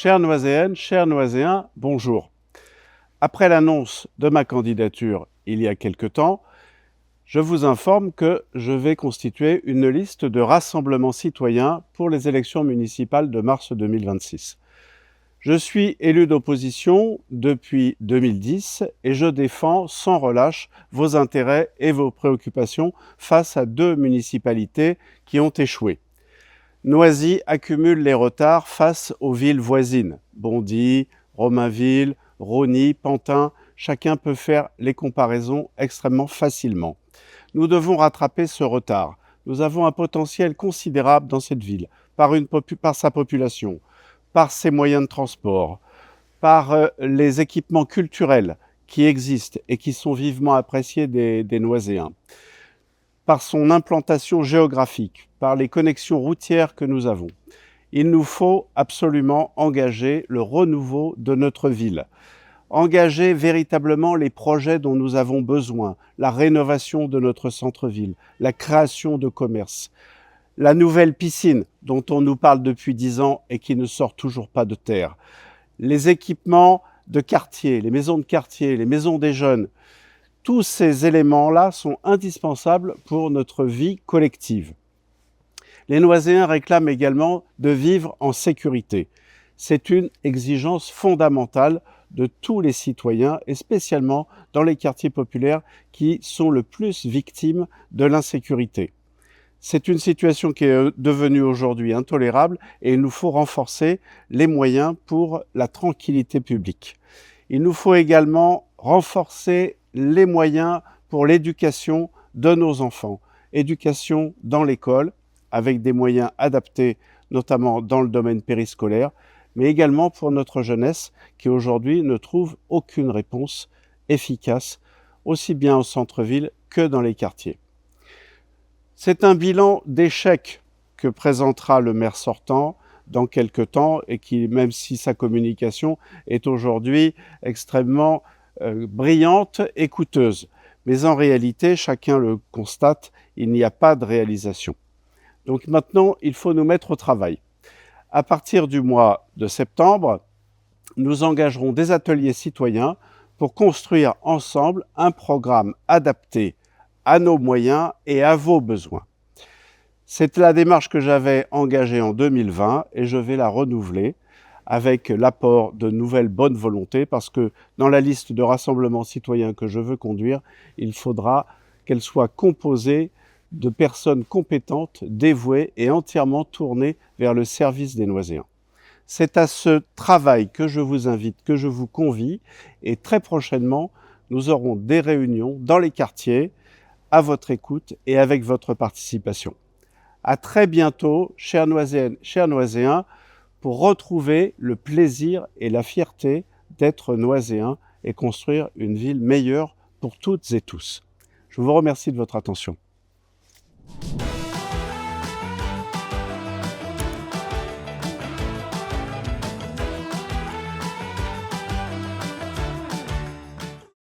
Chères Noiséennes, chers Noiséens, bonjour. Après l'annonce de ma candidature il y a quelque temps, je vous informe que je vais constituer une liste de rassemblements citoyens pour les élections municipales de mars 2026. Je suis élu d'opposition depuis 2010 et je défends sans relâche vos intérêts et vos préoccupations face à 2 municipalités qui ont échoué. Noisy accumule les retards face aux villes voisines, Bondy, Romainville, Rosny, Pantin, chacun peut faire les comparaisons extrêmement facilement. Nous devons rattraper ce retard. Nous avons un potentiel considérable dans cette ville, par sa population, par ses moyens de transport, par les équipements culturels qui existent et qui sont vivement appréciés des Noiséens, par son implantation géographique, par les connexions routières que nous avons. Il nous faut absolument engager le renouveau de notre ville, engager véritablement les projets dont nous avons besoin, la rénovation de notre centre-ville, la création de commerces, la nouvelle piscine dont on nous parle depuis 10 ans et qui ne sort toujours pas de terre, les équipements de quartier, les maisons de quartier, les maisons des jeunes. Tous ces éléments-là sont indispensables pour notre vie collective. Les Noiséens réclament également de vivre en sécurité. C'est une exigence fondamentale de tous les citoyens et spécialement dans les quartiers populaires qui sont le plus victimes de l'insécurité. C'est une situation qui est devenue aujourd'hui intolérable et il nous faut renforcer les moyens pour la tranquillité publique. Il nous faut également renforcer les moyens pour l'éducation de nos enfants, éducation dans l'école, avec des moyens adaptés, notamment dans le domaine périscolaire, mais également pour notre jeunesse qui aujourd'hui ne trouve aucune réponse efficace, aussi bien au centre-ville que dans les quartiers. C'est un bilan d'échec que présentera le maire sortant dans quelque temps et qui, même si sa communication est aujourd'hui extrêmement brillante et coûteuse. Mais en réalité, chacun le constate, il n'y a pas de réalisation. Donc maintenant, il faut nous mettre au travail. À partir du mois de septembre, nous engagerons des ateliers citoyens pour construire ensemble un programme adapté à nos moyens et à vos besoins. C'est la démarche que j'avais engagée en 2020 et je vais la renouveler avec l'apport de nouvelles bonnes volontés parce que dans la liste de rassemblements citoyens que je veux conduire, il faudra qu'elle soit composée de personnes compétentes, dévouées et entièrement tournées vers le service des Noiséens. C'est à ce travail que je vous invite, que je vous convie et très prochainement, nous aurons des réunions dans les quartiers à votre écoute et avec votre participation. À très bientôt, chères Noiséennes, chers Noiséens, pour retrouver le plaisir et la fierté d'être Noiséens et construire une ville meilleure pour toutes et tous. Je vous remercie de votre attention.